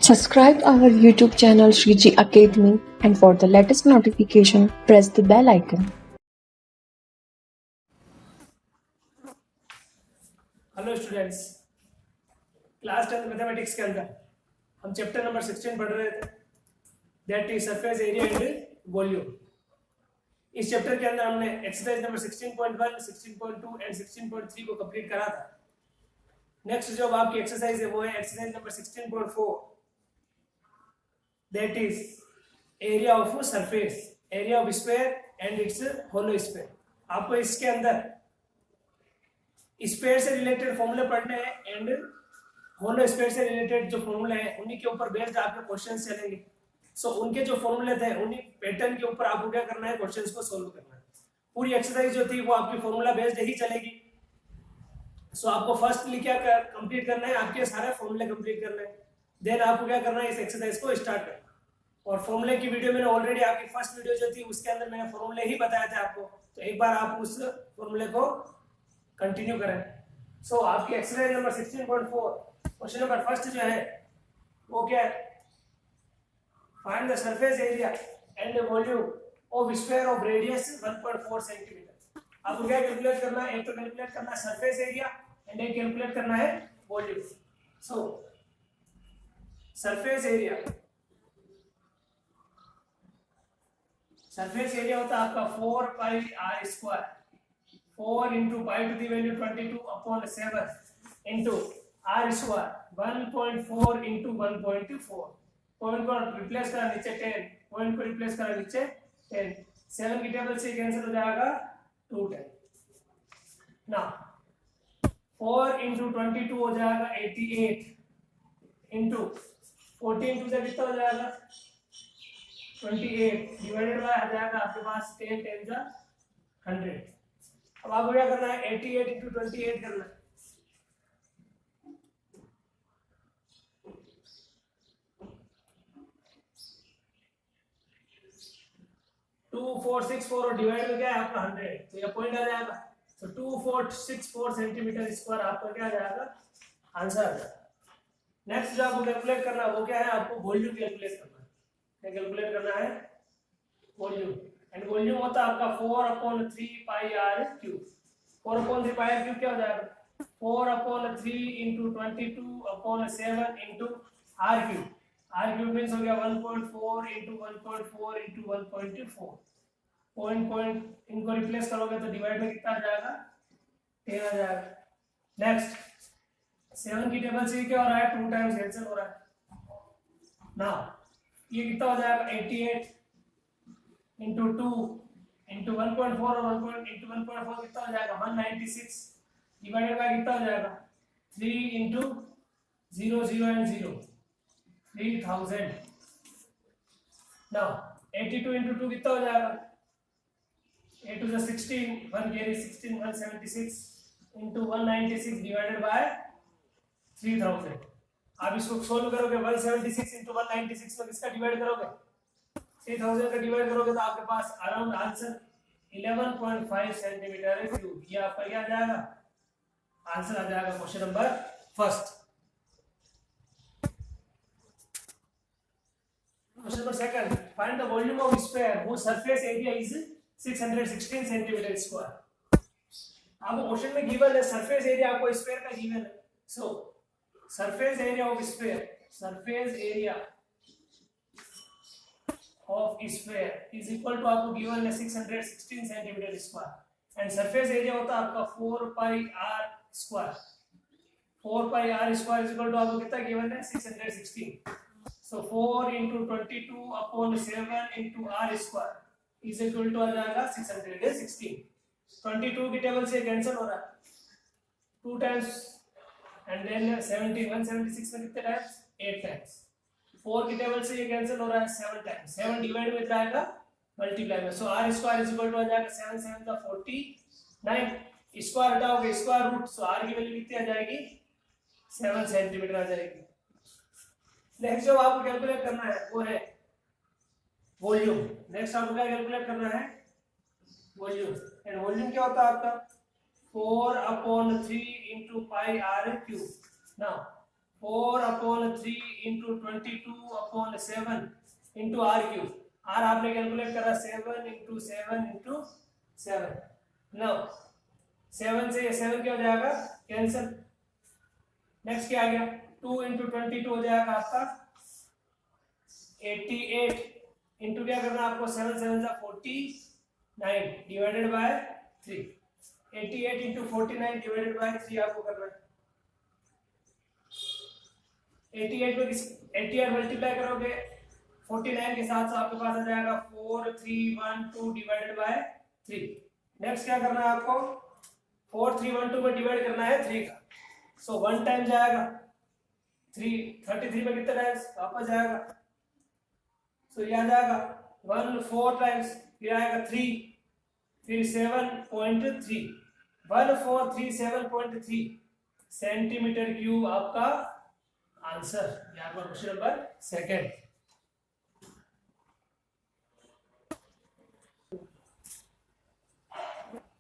Subscribe our YouTube channel Shriji Academy, and for the latest notification, press the bell icon. Hello students, class 10 mathematics के अंदर हम chapter number 16 पढ़ रहे थे, that is surface area and volume. इस chapter के अंदर हमने एक्सरसाइज नंबर 16.1, 16.2 एंड 16.3 को कंप्लीट करा था। नेक्स्ट जो आपकी एक्सरसाइज है वो है exercise number 16.4, that is area of surface, area of sphere and it's hollow sphere. आपको इसके अंदर स्फीयर से रिलेटेड फॉर्मूले पढ़ने हैं एंड होलो स्फीयर से रिलेटेड जो फॉर्मूले हैं उन्हीं के ऊपर बेस्ड आपके क्वेश्चंस चलेंगे। सो उनके जो फॉर्मूले थे उन्हीं पैटर्न के ऊपर आपको क्या करना है, क्वेश्चंस को सोल्व करना है। पूरी एक्सरसाइज जो थी वो आपकी फॉर्मूला बेस्ड ही चलेगी। सो आपको फर्स्टली क्या कंप्लीट करना है, आपके सारे फॉर्मूले कंप्लीट करने हैं, देन आपको क्या करना है, इस एक्सरसाइज को स्टार्ट करना। और फॉर्मूले की वीडियो मैंने ऑलरेडी आपकी फर्स्ट वीडियो जो थी उसके अंदर मैंने फॉर्मूले ही बताया था आपको, तो एक बार आप उस फॉर्मूले को कंटिन्यू करें। सो आपकी exercise number 16.4 question number first जो है वो क्या है, find the surface area and volume of sphere of radius 1.4 centimetre. आपको क्या कैलकुलेट करना है, एक तो कैलकुलेट करना है सरफेस एरिया एंड एक कैलकुलेट करना है वॉल्यूम। सो सरफेस एरिया, सरफेस एरिया होता है आपका 4 pi r square, 4 into pi to the value 22 upon 7 into r square 1.4 into 1.4। Point को रिप्लेस करा नीचे 10, पॉइंट को रिप्लेस करा नीचे 10, 7 की टेबल से कैंसिल हो जाएगा 2 10। नाउ 4 into 22 हो जाएगा 88 into 14 टू से कितना हो जाएगा 28 डिवाइडेड बाय आ जाएगा आपके पास 10 10 जा 100। अब आपको क्या करना है, 88 into 28 करना है। 2464 और डिवाइड में क्या है आपका 100, तो ये पॉइंट आ जाएगा। तो 2464 सेंटीमीटर स्क्वायर आपका क्या आ जाएगा, आंसर आ जाएगा। नेक्स्ट जो आपको कैलकुलेट करना है वो क्या है, आपको वॉल्यूम कैलकुलेट करना है। क्या कैलकुलेट करना है, वॉल्यूम। एंड वॉल्यूम होता है आपका 4/3 pi r cube. 4/3 pi r cube क्या हो जाएगा, 4/3 into 22/7 into r cube. R cube means हो गया 1.4 into 1.4 into 1.4। पॉइंट इनको रिप्लेस करोगे तो डिवाइड में कितना आ जाएगा, 10 आ जाएगा। नेक्स्ट 7 की टेबल से क्या हो रहा है, 2 टाइम्स कैंसिल हो रहा है। नाउ ये कितना हो जाएगा 88 into 2 into 1.4 और 1 into 1.4 कितना हो जाएगा 196 डिवाइडेड बाय कितना हो जाएगा 3 into 0 0 and 0 3000। नाउ 82 into 2 कितना हो जाएगा, 8 to the 16, 1 carry 16 176 into 196 divided by 3000। आप इसको सोल्व करोगे 176 into 196 में किसका डिवाइड करोगे, 3000 का डिवाइड करोगे तो आपके पास अराउंड आंसर 11.5 सेंटीमीटर क्यूब। ये आपका क्या आ जाएगा, आंसर आ जाएगा question number first. Question number second, find the volume of sphere whose surface area is 616 centimetre square. आपको क्वेश्चन में गिवन है सरफेस एरिया, आपको स्फीयर का गिवन है। सो surface area of sphere, surface area of sphere is equal to आपको given है 616 centimetre square and surface area होता है आपका 4 pi r square. 4 pi r square is equal to आपको कितना गिवन है 616। So 4 into 22/7 into r square is equal to आ जाएगा 616। 22 की टेबल से कैंसिल हो रहा है 2 टाइम्स एंड देन 70 176 में कितने टाइम्स 8 टाइम्स। 4 की टेबल से ये कैंसिल हो रहा है 7 टाइम्स, 7 डिवाइड में जाएगा मल्टीप्लाई में। So r square is equal to आ जाएगा 7 7 का 49। स्क्वायर हटाओगे स्क्वायर रूट, सो r की वैल्यू कितनी आ जाएगी 7 सेंटीमीटर आ जाएगी। नेक्स्ट जो आपको कैलकुलेट करना है वो है वॉल्यूम। नेक्स्ट आपको क्या कैलकुलेट करना है, वॉल्यूम। एंड वॉल्यूम क्या होता है आपका 4/3 into pi r cube. Now 4/3 into 22/7 into r cube. R आपने कैलकुलेट करा 7 इंटू 7 इंटू 7। नो 7 से 7 क्या हो जाएगा कैंसिल। नेक्स्ट क्या आ गया 2 इंटू 22 हो जाएगा आपका 88 इंटू क्या करना आपको 7 7 जा 49 divided by 3। 88 into 49 divided by 3 आपको करना है। 88 में 88 मल्टीप्लाई करोगे 49 के साथ तो आपके पास आ जाएगा 4312 डिवाइडेड बाय 3। नेक्स्ट क्या करना है आपको 4312 में डिवाइड करना है 3 का। सो 1 टाइम जाएगा 3 33 में कितना टाइम्स वापस जाएगा। सो ये आ जाएगा 1 4 टाइम्स फिर आएगा 3 फिर 7.3 1437.3 सेंटीमीटर क्यूब आपका आंसर। यहाँ पर question number second.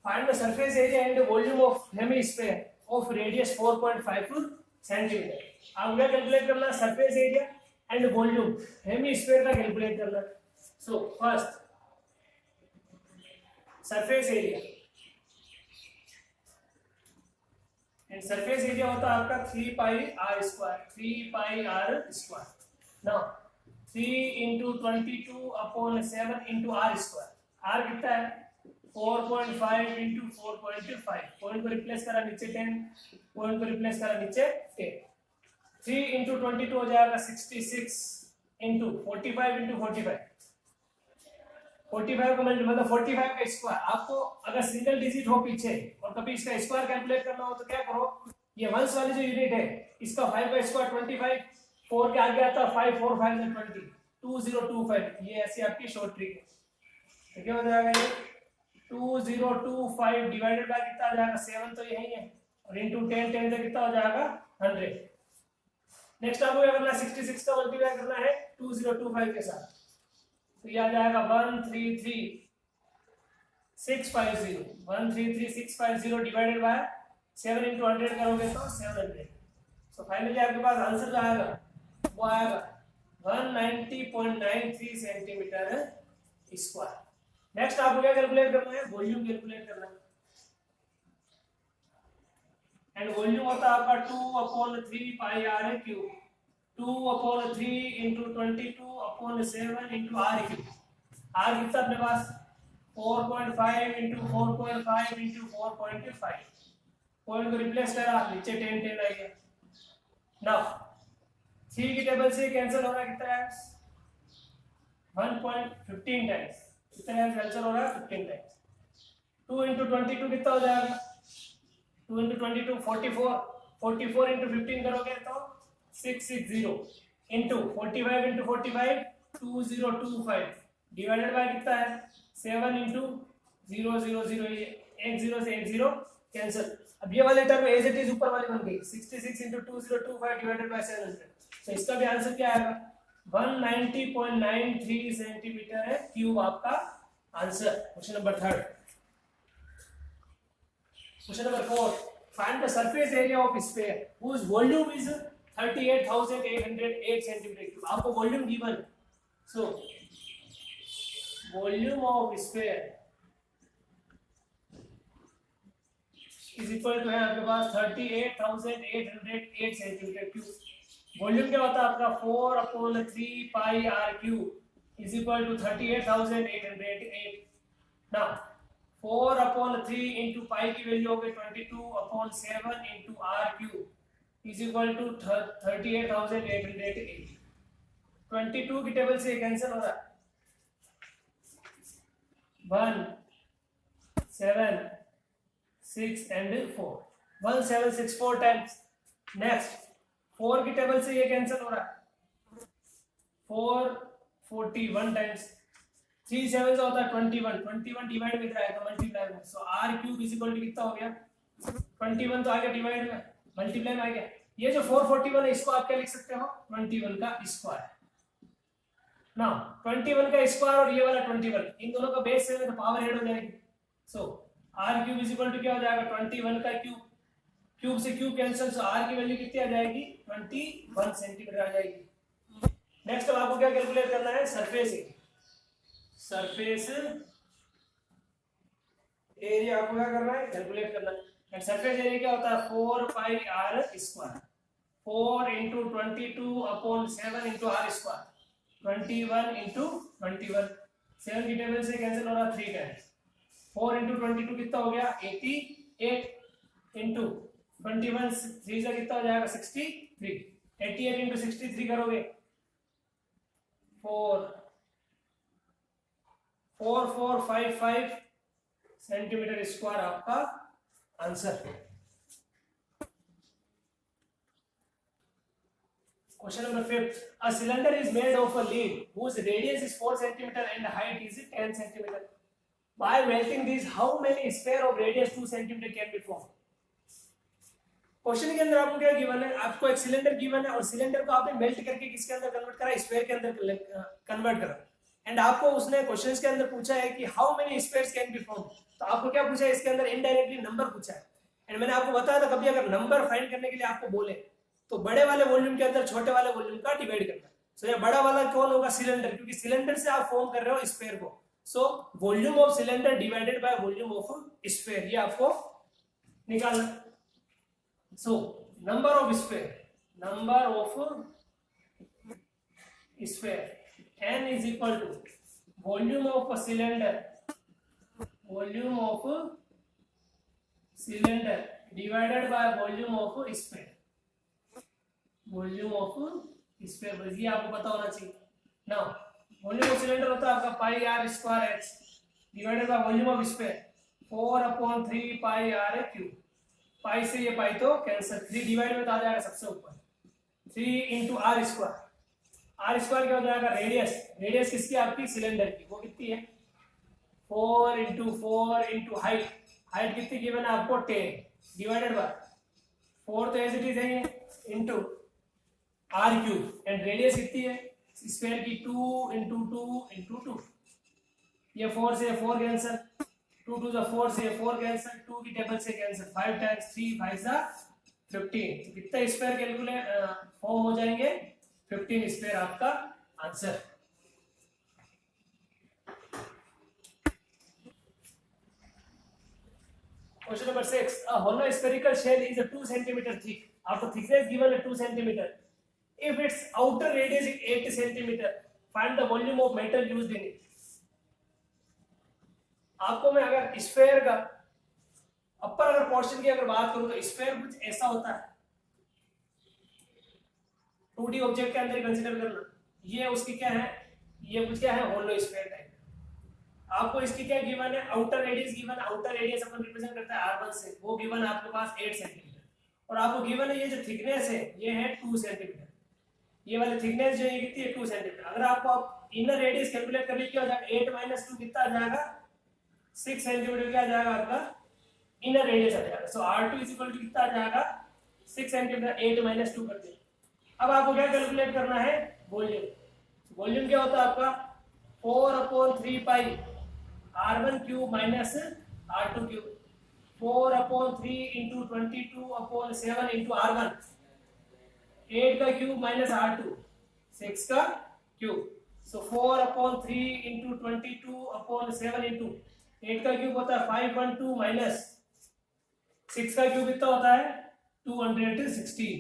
Find the surface area and volume of hemisphere of radius 4.5 centimetre. आप क्या कैलकुलेट करना surface area and volume hemisphere का कैलकुलेट करना। So first surface area and surface area होता है आपका 3 pi r square 3 pi r square. Now 3 into 22/7 into r square. R कितना है 4.5 इंटू 4.5। पॉइंट को रिप्लेस करा नीचे 10 पॉइंट को रिप्लेस करा नीचे 10। 3 इंटू 22 हो जाएगा 66 इंटू 45 इंटू 45 45 का मतलब 45 का स्क्वायर। आपको अगर सिंगल डिजिट हो पीछे और कभी इसका स्क्वायर कैलकुलेट करना हो तो क्या करो ये वंस वाली जो यूनिट है इसका 5 का स्क्वायर 25 4 के आगे आता 5 4 5 से 20 2025। ये ऐसी आपकी शॉर्ट ट्रिक है। तो क्या हो जाएगा ये 2025 डिवाइडेड बाय कितना आ जाएगा 7 तो यही है और इंटू 10 10 से कितना हो जाएगा 100। नेक्स्ट आपको क्या करना है 66 का मल्टीप्लाई करना है 2025 के साथ। तो ये आ जाएगा 133650 133650 डिवाइडेड बाय 7 इंटू 100 करोगे तो 700। सो फाइनली आपके पास आंसर जो आएगा वो आएगा 190.93 सेंटीमीटर स्क्वायर। नेक्स्ट आपको क्या कैलकुलेट करना है वॉल्यूम कैलकुलेट करना है एंड वॉल्यूम होता है आपका 2/3 pi r cube 2/3 into 22/7 into r cube. R कितना अपने पास 4.5 इंटू 4.5 इंटू 4.5। पॉइंट को रिप्लेस करा नीचे 10 10 आ गया। नाउ 3 की टेबल से कैंसिल हो रहा है कितना टाइम्स 1.15 टाइम्स। कितना टाइम्स कैंसिल हो रहा है 15 टाइम्स। 2 इंटू 22 कितना हो जाएगा 2 इंटू 22 44 44 इंटू 15 करोगे तो 660 इंटू 45 इंटू 45 2025 डिवाइडेड बाय कितना है 7 इंटू 0 0 0 एक 0 से एक 0 कैंसिल। अब ये वाले टर्म एज इट इज ऊपर वाली बन गई 66 इंटू 2025 डिवाइडेड बाय 700। तो इसका भी आंसर क्या आएगा 190.93 सेंटीमीटर है क्यूब आपका answer. Question number 3। Question number 4 find the surface area of sphere whose volume is 38,808 centimetre cube. आपको volume given so volume of sphere is equal to है आपके पास 38,808 सेंटीमीटर क्यूब। वॉल्यूम क्या होता है आपका 4/3 pi r cube is equal to 38,808। Now 4/3 into pi की value हो गई 22/7 into r cube is equal to 38,808। 22 की टेबल से कैंसिल हो रहा है 1 7 6 एंड 4 1764 टाइम्स। नेक्स्ट 4 की टेबल से ये कैंसिल हो रहा है 441 टाइम्स। 3 7 होता है 21 डिवाइड में आएगा मल्टीप्लाई में। So r cube is equal to कितना हो गया 21 तो आ गया डिवाइड में मल्टीप्लाई में आ गया। ये जो 441 है इसको आप क्या लिख सकते हो 21 का स्क्वायर। नाउ 21 का स्क्वायर और ये वाला 21 इन दोनों का बेस से तो पावर ऐड हो जाएगी। So r cube is equal to क्या हो जाएगा 21 का क्यूब क्यूब से क्यूब कैंसिल, तो आर की वैल्यू कितनी आ जाएगी 21 सेंटीमीटर आ जाएगी। नेक्स्ट अब आपको क्या कैलकुलेट करना है, सरफेस एरिया आपको क्या करना है, कैलकुलेट करना है। एंड सरफेस एरिया क्या होता है 4 pi r square, 4 into 22 upon 7 into r square, 21 into 21, 7 की टेबल से कैंसिल हो रहा 3 टाइम्स, 4 इंटू 22 कितना हो गया 88 इंटू 21 3 से कितना हो जाएगा 63, 88 इंटू 63 करोगे 4455 सेंटीमीटर स्क्वायर आपका answer. Question number 5. A cylinder is made of a lead whose radius is 4 cm and height is 10 cm. By melting these, how many sphere of radius 2 cm can be formed? Question के अंदर आपको क्या given है, आपको एक cylinder given है और cylinder को आपने मेल्ट करके किसके अंदर कन्वर्ट करा, स्फीयर के अंदर कन्वर्ट करा। एंड आपको उसने क्वेश्चंस के अंदर पूछा है कि how many spheres can be form, तो आपको क्या पूछा है इसके अंदर, इनडायरेक्टली नंबर पूछा है। एंड मैंने आपको बताया था कभी अगर नंबर फाइंड करने के लिए आपको बोले तो बड़े वाले वॉल्यूम के अंदर छोटे वाले वॉल्यूम का डिवाइड करना। सो ये बड़ा वाला कौन होगा, सिलेंडर, क्योंकि सिलेंडर से आप फॉर्म कर रहे हो स्फीयर को। सो volume of cylinder divided by volume of sphere, ये आपको निकालना। सो number of sphere n is equal to volume of a cylinder divided by volume of sphere, बस ये आपको पता होना चाहिए। नाउ वॉल्यूम ऑफ सिलेंडर होता है आपका pi r square h divided by volume of sphere 4/3 pi r cube, pi से ये पाई तो कैंसिल, 3 डिवाइड में तो आ जाएगा सबसे ऊपर, 3 into r square, r square क्या हो जाएगा रेडियस किसकी, आपकी सिलेंडर की, वो कितनी है 4 इंटू हाइट कितनी गिवन है आपको 10 डिवाइडेड बाय 4 तो एज इट इज है into r cube, and radius कितनी है स्क्वायर की 2 इंटू 2, ये 4 से 4 कैंसिल, 2 2 4 से 4 कैंसिल, 2 की टेबल से कैंसिल, 5 टाइम्स 3 5 15, तो कितना स्क्वायर कैलकुलेट फॉर्म हो जाएंगे 15 स्क्वायर आपका answer. Question number 6, a hollow spherical shell is a 2 cm thick, आपको थिकनेस गिवन है 2 cm, if its outer radius is 8 cm, find the volume of metal used in it। आपको मैं अगर sphere का अपर अगर पोर्शन की अगर बात करूं तो स्फीयर कुछ ऐसा होता है, 2D ऑब्जेक्ट के अंदर कंसीडर करना, ये उसकी क्या है, ये कुछ क्या है होलो स्फीयर टाइप। आपको इसकी क्या गिवन है, outer radius given, outer radius अपन रिप्रेजेंट करता है r1 से, वो गिवन आपके पास 8 सेंटीमीटर, और आपको गिवन है ये जो थिकनेस है ये है 2 सेंटीमीटर, ये वाली थिकनेस जो है कितनी है 2 सेंटीमीटर। अगर आपको इनर रेडियस कैलकुलेट करने की हो जाएगा 8 - 2 कितना आ जाएगा 6 सेंटीमीटर, क्या आ जाएगा आपका इनर रेडियस आ जाएगा। सो r2 इज इक्वल टू कितना आ जाएगा 6 सेंटीमीटर, 8 - 2 करते हैं। अब आपको क्या कैलकुलेट करना है वॉल्यूम क्या होता है आपका 4/3 पाई r1 cube minus r2 cube, 4/3 into 22/7 into r1, 8 का क्यूब माइनस r2 6 का क्यूब, सो 4/3 इंटू 22/7 इंटू 8 का क्यूब होता है 512 माइनस 6 का क्यूब कितना होता है 216,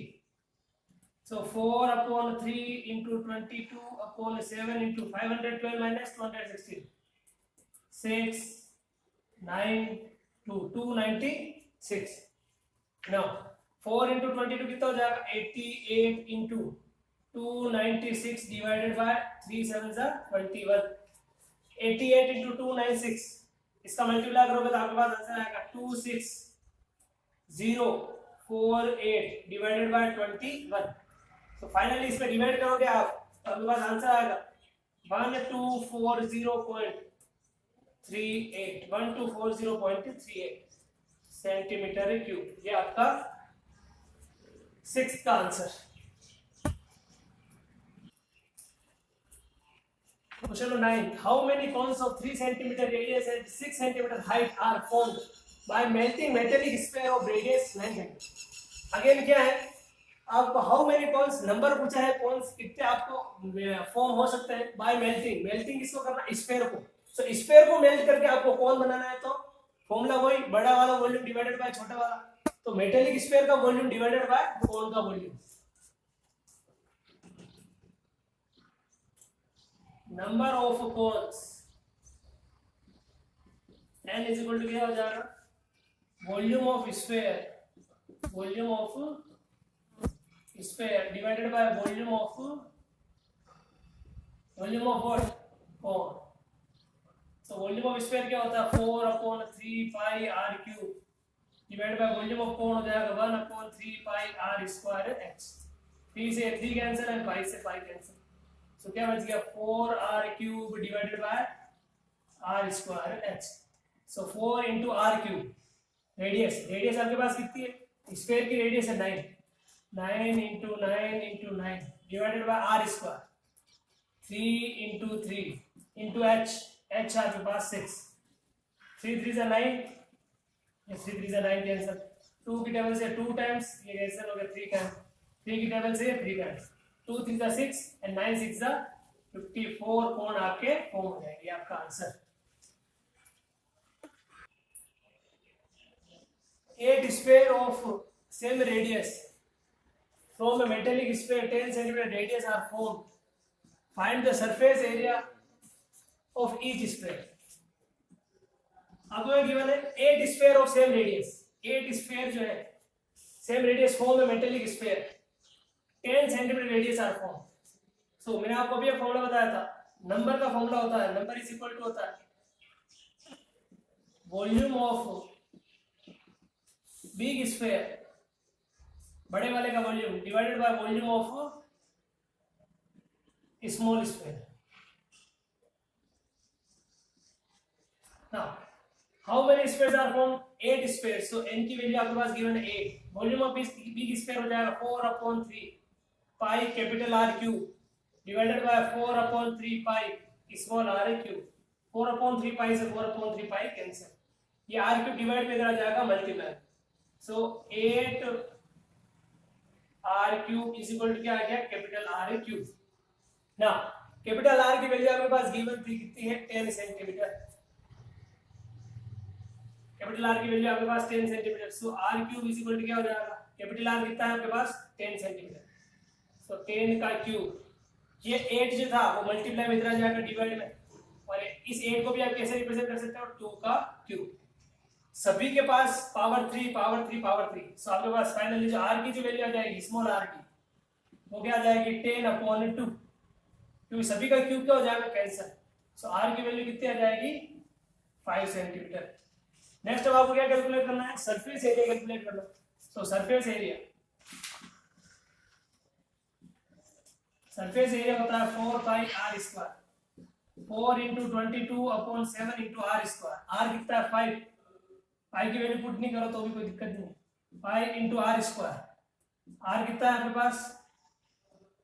so 4/3 into 22/7 into 512 minus 216, 6 9 2 296। now 4 into 22 कितना हो जाएगा 88 into 296 divided by 3 7 21, 88 into 296 इसका मल्टीप्लाई करोगे तो आपके पास आंसर आएगा 26048 डिवाइडेड बाय 21। तो फाइनली इसमें डिवाइड करोगे आप तो आपके पास आंसर आएगा 1240.38 सेंटीमीटर क्यूब, ये आपका 6th का answer. Question number 9, how many cones of 3 cm radius and 6 cm height are formed bye melting metallic sphere of radius 9 centimetre. Again क्या है, आपको हाउ मेनी कॉन्स नंबर पूछा है, कॉन्स कितने आपको फॉर्म हो सकते हैं बाय मेल्टिंग। मेल्टिंग किसको करना, स्फीयर को। सो स्फीयर को मेल्ट करके आपको कौन बनाना है, तो फॉर्मूला वही, बड़ा वाला वॉल्यूम डिवाइडेड बाय छोटा वाला। तो मेटेलिक स्फीयर का वॉल्यूम डिवाइडेड बाय कोन का volume. Number of cones n is equal to क्या हो जाएगा, volume of sphere, volume of sphere divided by volume of what, cone. तो वॉल्यूम ऑफ स्फीयर क्या होता है, 4/3 pi r cube divided by volume of cone हो जाएगा 1/3 पाई r square h। 3 से 3 कैंसिल एंड 5 से 5 कैंसिल। सो क्या बच गया, 4r cube divided by r square h। So 4 into r cube, radius, radius आपके पास कितनी है, स्फीयर की रेडियस है 9, 9 into 9 into 9 divided by r square, 3 into 3 into h, h आपके पास 6, 3 3 से 9, ये 3 3 से 9 कैंसिल, 2 की टेबल से 2 टाइम्स ये कैंसिल हो गया, 3 टाइम्स, 3 की टेबल से 3 टाइम्स, 2 3 जा 6 एंड 9 6 जा 54 कोण आपके फॉर्म हो जाएंगे, आपका answer. 8 sphere of same radius from a metallic sphere 10 cm radius are formed. Find the surface area of each sphere. आपको गिवन है 8 sphere of same radius, 8 sphere जो है same radius form a metallic sphere 10 cm radius are formed. So मैंने आपको भी एक formula बताया था, नंबर का फॉर्मूला होता है, नंबर इज इक्वल टू होता है वॉल्यूम ऑफ बिग स्फीयर, बड़े वाले का volume divided by volume of small sphere. Now how many spheres are form, 8 spheres. So n की वैल्यू आपके पास गिवन है 8, वॉल्यूम ऑफ बिग स्फीयर हो जाएगा 4/3 pi capital R cube divided by 4/3 pi small r cube. 4/3 pi से 4/3 pi cancel, ये r cube divide में इधर आ जाएगा multiply. So 8 r cube is equal to क्या आ गया, कैपिटल R क्यूब। ना कैपिटल R की वैल्यू आपके पास गिवन थी, कितनी है, 10 सेंटीमीटर। कैपिटल R की वैल्यू आपके पास 10 centimetre. So r cube is equal to क्या हो जाएगा, कैपिटल R कितना है आपके पास 10 सेंटीमीटर। सो 10 का क्यूब, ये 8 जो था वो मल्टीप्लाई में इधर आ जाएगा डिवाइड में, और इस 8 को भी आप कैसे रिप्रेजेंट कर सकते हो, 2 का क्यूब। सभी के पास पावर 3 पावर 3 पावर 3। सो आपके पास फाइनली जो r की जो वैल्यू आ जाएगी स्मॉल r की, वो क्या आ जाएगी 10/2, क्योंकि सभी का क्यूब क्या हो जाएगा, कैंसिल। सो r की वैल्यू कितनी आ जाएगी, 5 सेंटीमीटर। नेक्स्ट अब आपको क्या कैलकुलेट करना है, सरफेस एरिया कैलकुलेट करना। सो सरफेस एरिया, सरफेस एरिया होता है 4 pi r square, 4 into 22/7 into r square. r कितना है 5, पाई की वैल्यू पुट नहीं करो तो भी कोई दिक्कत नहीं, 5 इंटू आर स्क्वायर। आर कितना है आपके पास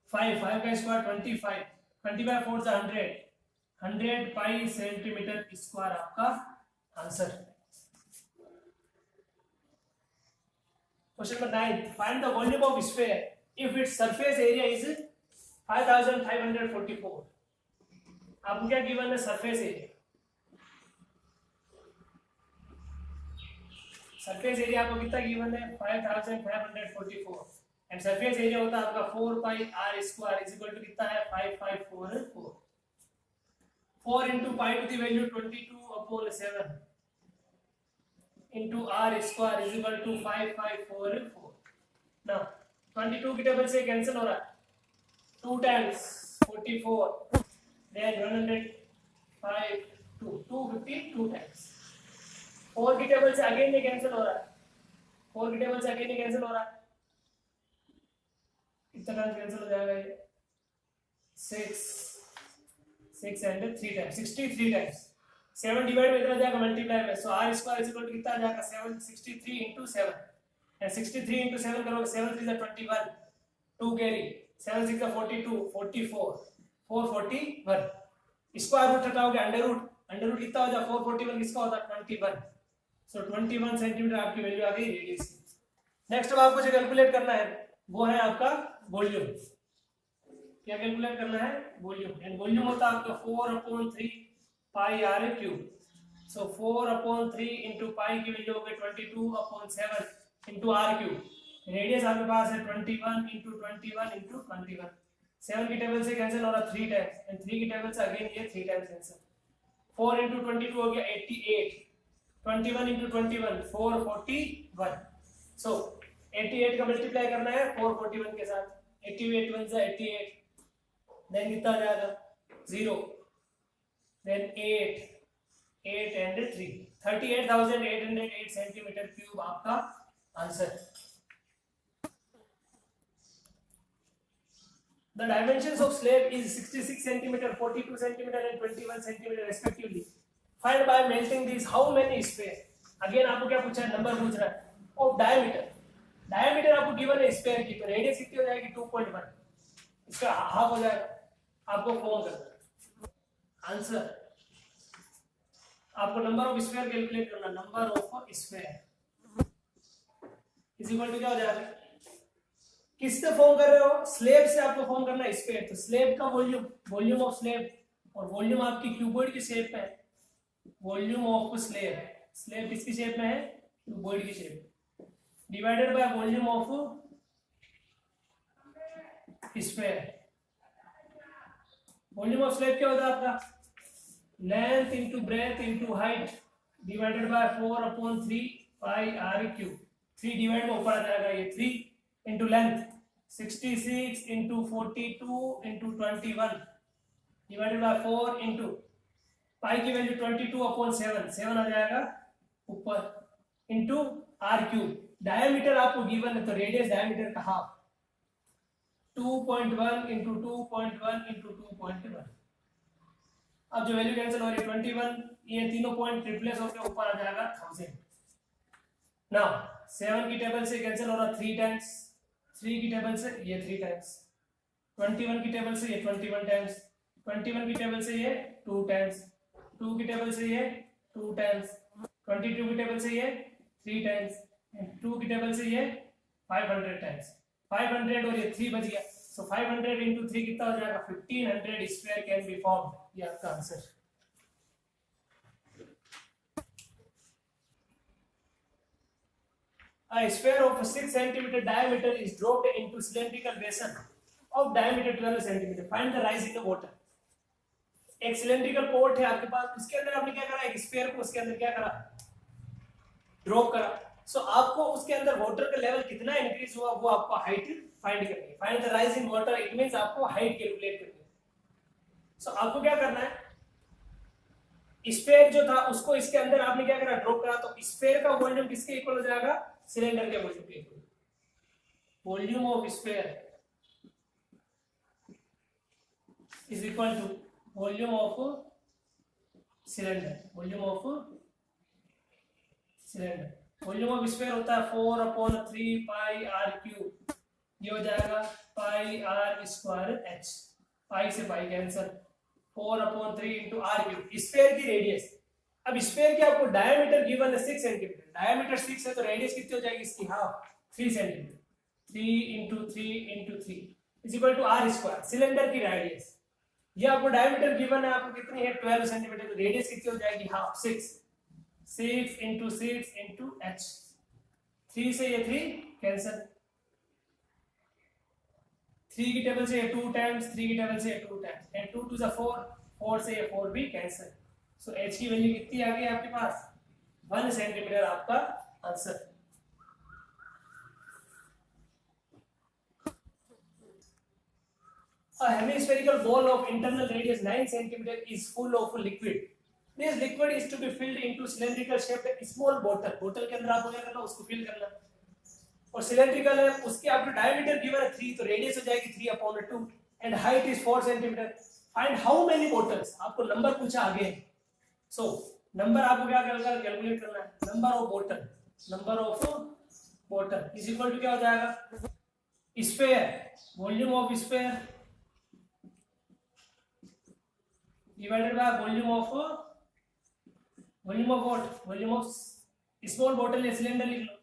5, 5 का स्क्वायर 25, 25 4 100, 100 पाई सेंटीमीटर स्क्वायर आपका answer. Question number 9, find the volume of sphere if its surface area is 5544। आपको क्या गिवन है, सरफेस एरिया, सरफेस एरिया आपको कितना गिवन है 5544 एंड सरफेस एरिया होता है आपका 4 pi r square is equal to कितना है 5544। 4 into pi to the value 22/7 into r square is equal to 5544। Now 22 की टेबल से कैंसिल हो रहा है, 2 टाइम्स 44 देन 105 252 टाइम्स। 4 की टेबल से अगेन ये कैंसिल हो रहा है, 4 की टेबल से अगेन ये कैंसिल हो रहा है, कितना कैंसिल हो जाएगा ये 6 एंड 3 टाइम्स 63 टाइम्स। 7 डिवाइड में इतना जाएगा मल्टीप्लाई में। So r square is equal to कितना आ जाएगा 763 इंटू 7 एंड 63 इंटू 7 करोगे 7 3 21, 2 कैरी 7 6 42, 44 441। स्क्वायर रूट हटाओगे अंडर रूट, अंडर रूट कितना हो जाए 441 किसका होता है 21। सो 21 सेंटीमीटर आपकी वैल्यू आ गई रेडियस की। नेक्स्ट अब आपको जो कैलकुलेट करना है वो है आपका वॉल्यूम। क्या कैलकुलेट करना है? वॉल्यूम। एंड वॉल्यूम होता है आपका 4/3 pi r cube. So 4/3 into pi की वैल्यू हो गई 22/7 इंटू आर क्यूब। रेडियस आपके पास है 21 इंटू 21 इंटू 21। 7 की टेबल से कैंसिल हो रहा 3 टाइम्स एंड 3 की टेबल से अगेन ये 3 टाइम्स कैंसिल। 4 इंटू 22 हो गया 88। 21 इंटू 21 441। सो 88 का मल्टीप्लाई करना है 441 के साथ। 88 1 से 88, देन कितना आ जाएगा 0, देन 8 8 एंड 3 38,808 सेंटीमीटर क्यूब आपका answer. The dimensions of slab is 66 centimeter, 42 centimeter and 21 centimeter respectively. Find by melting these how many sphere. Again आपको क्या पूछा है? नंबर पूछ रहा है of diameter. Diameter आपको गिवन है स्फीयर की, तो रेडियस कितनी हो जाएगी 2.1, इसका हाफ हो जाएगा। आपको फॉर्म करना है आंसर। आपको नंबर ऑफ स्फीयर कैलकुलेट करना। Number of sphere is equal to क्या हो जाएगा? किससे फॉर्म कर रहे हो? स्लेब से आपको फॉर्म करना है स्फीयर। तो स्लेब का वॉल्यूम, वॉल्यूम ऑफ स्लेब, और वॉल्यूम आपकी क्यूबॉइड की शेप में है। वॉल्यूम ऑफ स्लेब, स्लेब किसकी शेप में है? क्यूबॉइड की shape, divided by volume of sphere. Volume of slab क्या होता है आपका? Length into breadth into height divided by 4/3 pi r cube. 3 divide में ऊपर आ जाएगा ये 3 into length 66 into 42 into 21 divided by 4 into pi की वैल्यू 22/7, 7 आ जाएगा ऊपर इंटू आर क्यूब। डायमीटर आपको गिवन है तो रेडियस डायमीटर का हाफ 2.1 इंटू 2.1 इंटू 2.1। अब जो वैल्यू कैंसिल हो रही है 21, ये तीनों पॉइंट रिप्लेस होकर ऊपर आ जाएगा 1000। नाउ 7 की टेबल से कैंसिल हो रहा 3 टाइम्स, 3 की टेबल से ये 3 टाइम्स, 21 की टेबल से ये 21 टाइम्स, 21 की टेबल से ये 2 टाइम्स, 2 की टेबल से ये 2 टाइम्स, 22 की टेबल से ये 3 टाइम्स, 2 की टेबल से ये 500 टाइम्स। 500 और ये 3 बच गया। सो 500 इंटू 3 कितना हो जाएगा? 1500 स्क्वायर कैन बी फॉर्म्ड। ये आपका answer. A sphere of 6 centimeter diameter is dropped into cylindrical basin of diameter 12 centimeter. Find the rise in the water. एक सिलेंड्रिकल पोर्ट है आपके पास, इसके अंदर आपने क्या करा? एक स्फीयर को उसके अंदर क्या करा? ड्रॉप करा। सो आपको उसके अंदर वाटर का लेवल कितना इंक्रीज हुआ वो आपको हाइट फाइंड करनी है। Find the rise in water, it means आपको हाइट कैलकुलेट करनी है। सो आपको क्या करना है? स्फीयर जो था उसको इसके अंदर आपने क्या करा? ड्रॉप करा। तो स्फीयर का वॉल्यूम किसके इक्वल हो जाएगा? सिलेंडर के वॉल्यूम के equal. Volume of sphere is equal to volume of cylinder. Volume of cylinder, volume of sphere होता है 4/3 पाई आर क्यूब। ये हो जाएगा pi r square h. Pi से pi cancel, 4/3 into r cube. Sphere की radius, अब sphere की आपको डायमीटर गिवन है 6 सेंटीमीटर, डायमीटर 6 है तो रेडियस कितनी हो जाएगी इसकी? Half, 3 centimetre. 3 into 3 into 3 is equal to r square. Cylinder की रेडियस, ये आपको डायमीटर गिवन है आपको कितनी है? 12 सेंटीमीटर, तो रेडियस कितनी हो जाएगी? Half, 6 into 6 into H. 3 से ये 3 कैंसल, 3 की टेबल से ये 2 टाइम्स, 3 की टेबल से ये 2 टाइम्स, एंड 2 टू 4, 4 से ये 4 भी कैंसल। सो एच की वैल्यू कितनी आ गई आपके पास? 1 सेंटीमीटर आपका answer. A hemispherical ball of internal radius 9 cm is full of liquid. This liquid is to be filled into cylindrical shaped small bottle. Bottle के अंदर आपको क्या करना? उसको फिल करना। और सिलेंड्रिकल है, उसकी आपको डायमीटर गिवन है 3, तो रेडियस हो जाएगी 3/2 and height is 4 centimetre. Find how many bottles, आपको नंबर पूछा आगे। सो नंबर आपको क्या कैलकुलेट करना है? Number of bottle, number of bottle is equal to क्या हो जाएगा? Sphere, volume of sphere divided by volume of what? Volume of small bottle या सिलेंडर लिख लो।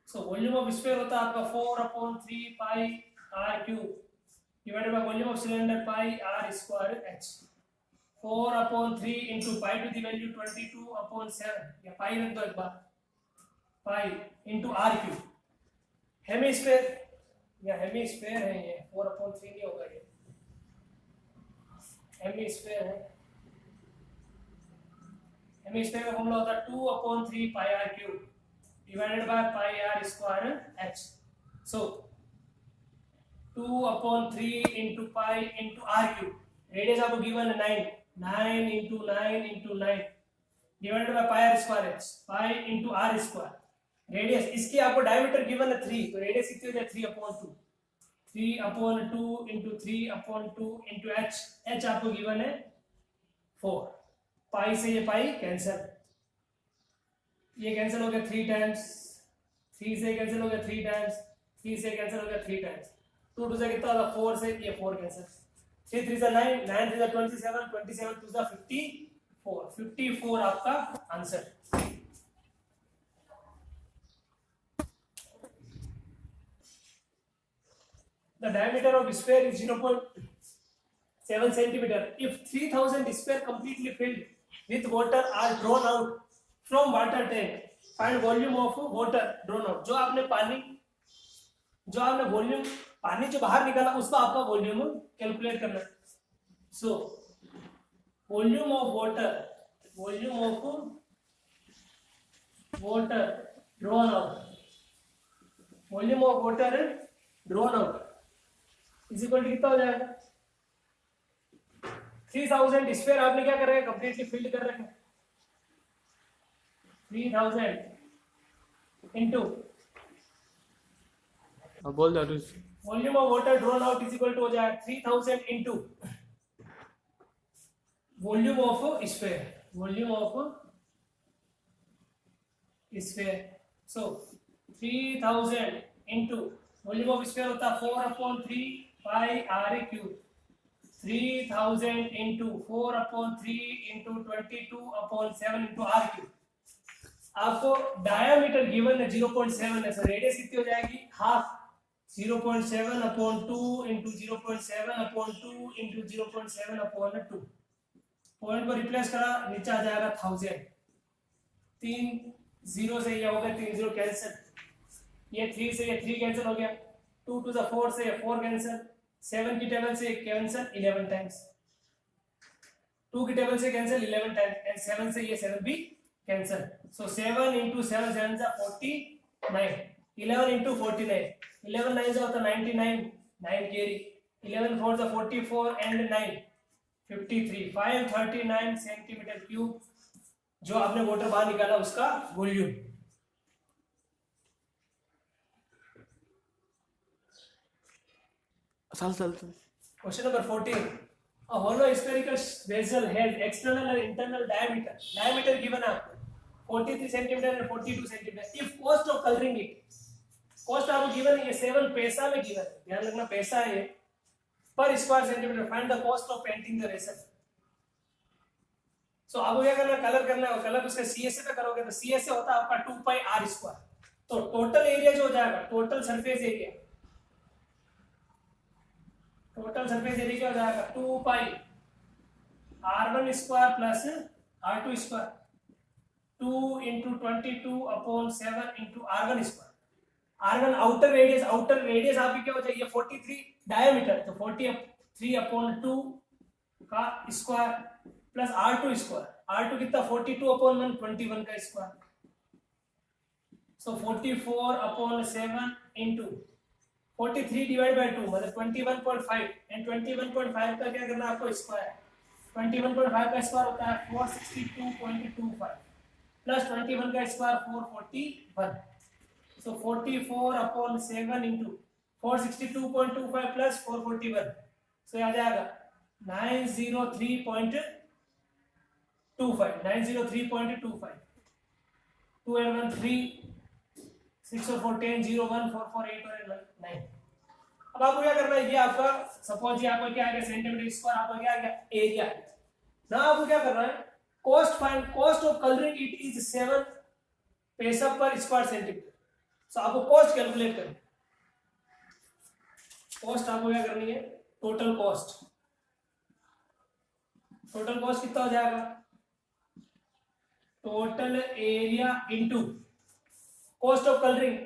सो वॉल्यूम ऑफ स्फीयर होता है आपका 4/3 pi r cube divided by volume of cylinder pi r square h. 4/3 into pi to the value 22/7 या pi रख दो एक बार, pi into r cube. Hemisphere या हेमिस्फीयर है ये, 4/3 नहीं होगा ये, हेमिस्फीयर है। हेमिस्फीयर का फॉर्मूला होता है 2/3 pi r cube divided by pi r square h. So 2/3 into pi into r cube, radius आपको गिवन है 9 into 9 divided by pi r square h, pi into r square. Radius इसकी आपको diameter given है 3, तो radius कितनी हो जाए 3/2, 3/2 into 3/2 into H, H आपको गिवन है 4। पाई से ये पाई कैंसिल, ये कैंसिल हो गया 3 टाइम्स, 3 से कैंसिल हो गया 3 टाइम्स, 3 से कैंसिल हो गया 3 टाइम्स, 2 टू से कितना होगा 4 से ये 4 कैंसिल, 3 3 से 9, 9 3 से 27, 27 2 से 54, 54 आपका answer. The diameter of sphere is 0.7 centimeter. If 3000 sphere completely filled with water are drawn out from water tank, find volume of water drawn out. जो आपने वॉल्यूम पानी जो बाहर निकाला उसका आपका वॉल्यूम कैलकुलेट करना है। So volume of water drawn out, volume of water drawn out is equal to कितना हो जाएगा 3000 स्फीयर आपने क्या कर रहे हैं कंप्लीटली फिल्ड कर रहे हैं, 3000 इनटू बोल दो volume of water drawn out is equal to हो जाएगा 3000 into volume of sphere. So 3000 into volume of sphere होता है 4/3 pi r cube, 3000 into 4/3 into 22/7 into r cube. आपको डायामीटर गिवन है 0.7 है, सर रेडियस कितनी हो जाएगी हाफ, 0.7/2 इंटू 0.7/2 इंटू 0.7/2। पॉइंट को रिप्लेस करा, नीचे आ जाएगा 1000, 3 0 से ये हो गया 3 0 कैंसिल, ये 3 से ये 3 कैंसिल हो गया, 2 टू द 4 से ये 4 कैंसिल, 7 की टेबल से कैंसिल 11 टाइम्स, 2 की टेबल से कैंसिल 11 टाइम्स एंड 7 से ये 7 भी कैंसिल। सो 7 इंटू 7 7 जा 49, 11 इंटू 49, 11 9 जा होता 99, 9 कैरी, 11 4 जा 44 एंड 9 53, 539 सेंटीमीटर क्यूब जो आपने वाटर बाहर निकाला उसका volume. Question number 14. A hollow spherical vessel has external and internal diameter. Diameter given up 43 centimeter and 42 centimeter. If cost of coloring it, cost आपको given है ये 7 पैसा में given है, ध्यान रखना पैसा है पर square centimetre. Find the cost of painting the vessel. So आपको क्या करना है, कलर करना है, कलर उसका CSA पे करोगे तो CSA होता है आपका 2 पाई r स्क्वायर। तो टोटल एरिया जो हो जाएगा, टोटल सरफेस एरिया क्या हो जाएगा 2 पाई r1 square plus r2 square, 2 into 22/7 into r1 square. r1 outer radius आपकी क्या हो जाएगी 43 डायमीटर, तो 43/2 का square plus r2 square, r2 कितना 42/1 21 का square. So 44/7 into 43 divide by 2 मतलब 21.5 एंड 21.5 का क्या करना है आपको स्क्वायर, 21.5 का स्क्वायर होता है 462.25 प्लस 21 का स्क्वायर 441। सो 44/7 इंटू 462.25 प्लस 441, सो आ जाएगा 903.25, 903.25, 2 and 1 3, 6 और 4 10, 0 1 4 4 8 और 9। अब आपको क्या करना है, ये आपका सपोज ये आपका क्या आ गया सेंटीमीटर स्क्वायर, आपका क्या आ गया एरिया। ना आपको क्या करना है, cost of colouring it is 7 पैसा पर स्क्वायर सेंटीमीटर। सो आपको कॉस्ट कैलकुलेट करनी, कॉस्ट आपको क्या करनी है, टोटल कॉस्ट कितना हो जाएगा, total area into cost of colouring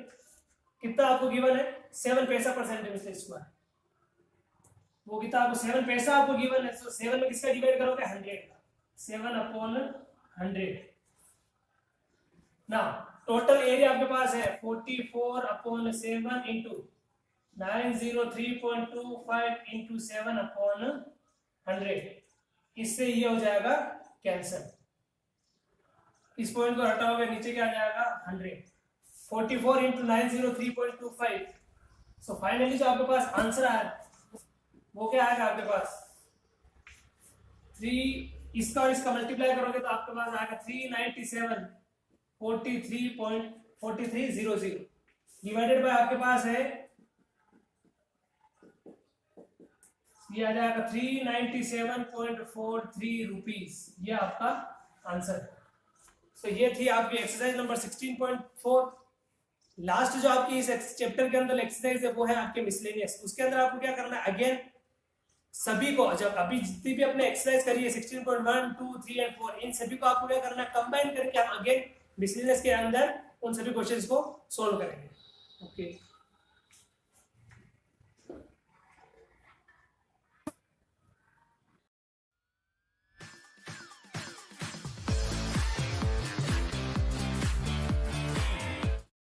कितना आपको गिवन है, 7 पैसा पर सेंटीमीटर स्क्वायर। वो कितना आपको 7 पैसा आपको गिवन है, तो 7 में किसका डिवाइड करोगे, 100 का, 7/100। ना टोटल एरिया आपके पास है 44/7 इंटू 903.25 इंटू 7/100। इससे ये हो जाएगा कैंसल, इस पॉइंट को हटाओगे नीचे क्या आ जाएगा 100, 44 इंटू 903.25। सो फाइनली जो आपके पास आंसर आया वो क्या आएगा आपके पास 3, इसका और इसका मल्टीप्लाई करोगे तो आपके पास आएगा 397.43.4300 डिवाइडेड बाय आपके पास है ये आ जाएगा 397.43 रुपीज, ये आपका आंसर। तो ये थी आपकी एक्सरसाइज नंबर 16.4। लास्ट जो आपकी इस चैप्टर के अंदर एक्सरसाइज है वो है आपके मिसलेनियस। उसके अंदर आपको क्या करना है, अगेन सभी को जब अभी जितनी भी आपने एक्सरसाइज करी है 16.1, 2, 3 और 4, इन सभी को आपको क्या करना है, कंबाइन करके हम अगेन मिसलेनियस के अंदर उन सभी क्वेश्चंस को सोल्व करेंगे। ओके